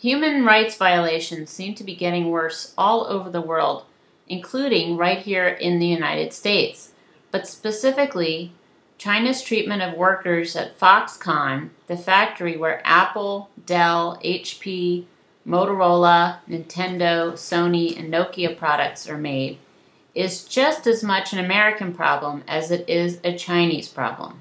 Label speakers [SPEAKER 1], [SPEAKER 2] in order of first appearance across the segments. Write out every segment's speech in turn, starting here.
[SPEAKER 1] Human rights violations seem to be getting worse all over the world, including right here in the United States. But specifically, China's treatment of workers at Foxconn, the factory where Apple, Dell, HP, Motorola, Nintendo, Sony, and Nokia products are made, is just as much an American problem as it is a Chinese problem.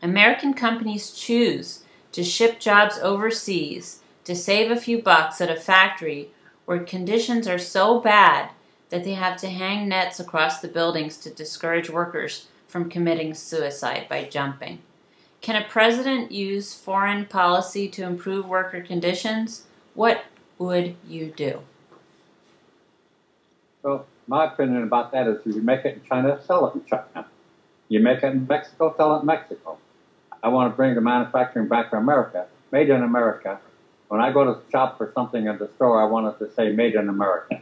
[SPEAKER 1] American companies choose to ship jobs overseas to save a few bucks at a factory where conditions are so bad that they have to hang nets across the buildings to discourage workers from committing suicide by jumping. Can a president use foreign policy to improve worker conditions? What would you do?
[SPEAKER 2] Well, my opinion about that is if you make it in China, sell it in China. You make it in Mexico, sell it in Mexico. I want to bring the manufacturing back to America, made in America. When I go to shop for something at the store, I want it to say made in America.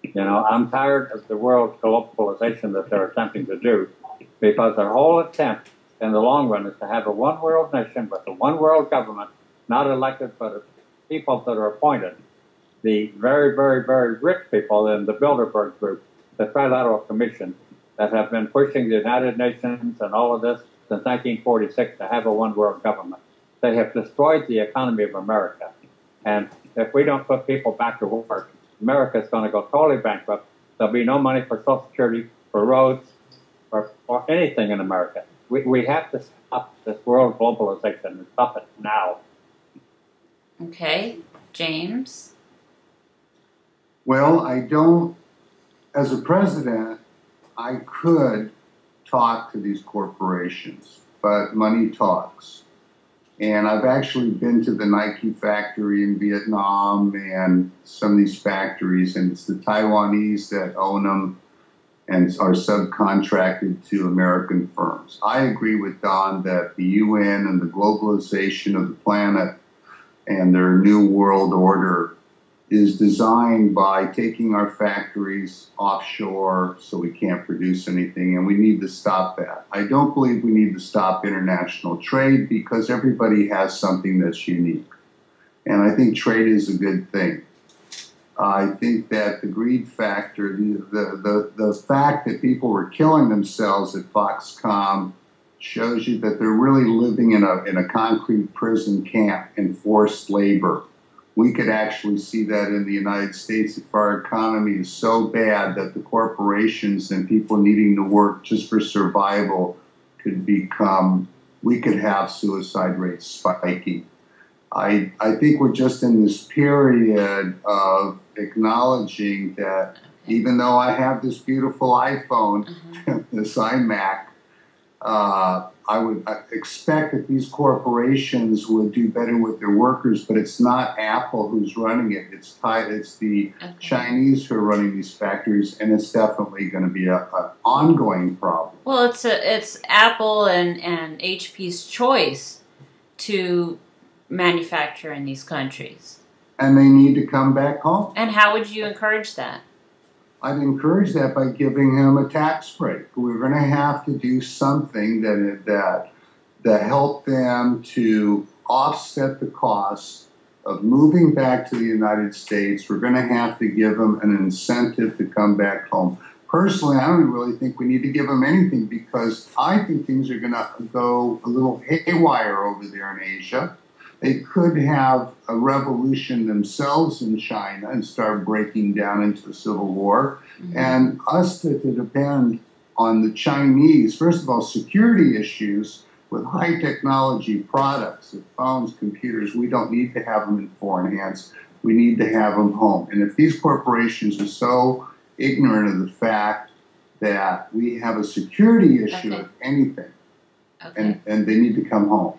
[SPEAKER 2] You know, I'm tired of the world globalization that they're attempting to do, because their whole attempt in the long run is to have a one world nation with a one world government, not elected, but people that are appointed. The very, very, very rich people in the Bilderberg Group, the Trilateral Commission, that have been pushing the United Nations and all of this since 1946 to have a one world government. They have destroyed the economy of America. And if we don't put people back to work, America is going to go totally bankrupt. There'll be no money for Social Security, for roads, or anything in America. We have to stop this world globalization and stop it now.
[SPEAKER 1] Okay, James?
[SPEAKER 3] Well, I don't, as a president, I could talk to these corporations, but money talks. And I've actually been to the Nike factory in Vietnam and some of these factories, and it's the Taiwanese that own them and are subcontracted to American firms. I agree with Don that the UN and the globalization of the planet and their new world order is designed by taking our factories offshore so we can't produce anything, and we need to stop that. I don't believe we need to stop international trade because everybody has something that's unique. And I think trade is a good thing. I think that the greed factor, the fact that people were killing themselves at Foxconn shows you that they're really living in a concrete prison camp in forced labor. We could actually see that in the United States if our economy is so bad that the corporations and people needing to work just for survival could become, we could have suicide rates spiking. I think we're just in this period of acknowledging that even though I have this beautiful iPhone, this iMac, I would expect that these corporations would do better with their workers, but it's not Apple who's running it. It's the Chinese who are running these factories, and it's definitely going to be an ongoing problem.
[SPEAKER 1] Well, it's Apple and HP's choice to manufacture in these countries.
[SPEAKER 3] And they need to come back home.
[SPEAKER 1] And how would you encourage that?
[SPEAKER 3] I'd encourage that by giving them a tax break. We're going to have to do something that help them to offset the costs of moving back to the United States. We're going to have to give them an incentive to come back home. Personally, I don't really think we need to give them anything because I think things are going to go a little haywire over there in Asia. They could have a revolution themselves in China and start breaking down into a civil war. And us to depend on the Chinese, first of all, security issues with high technology products, phones, computers, we don't need to have them in foreign hands. We need to have them home. And if these corporations are so ignorant of the fact that we have a security issue, if anything, and they need to come home.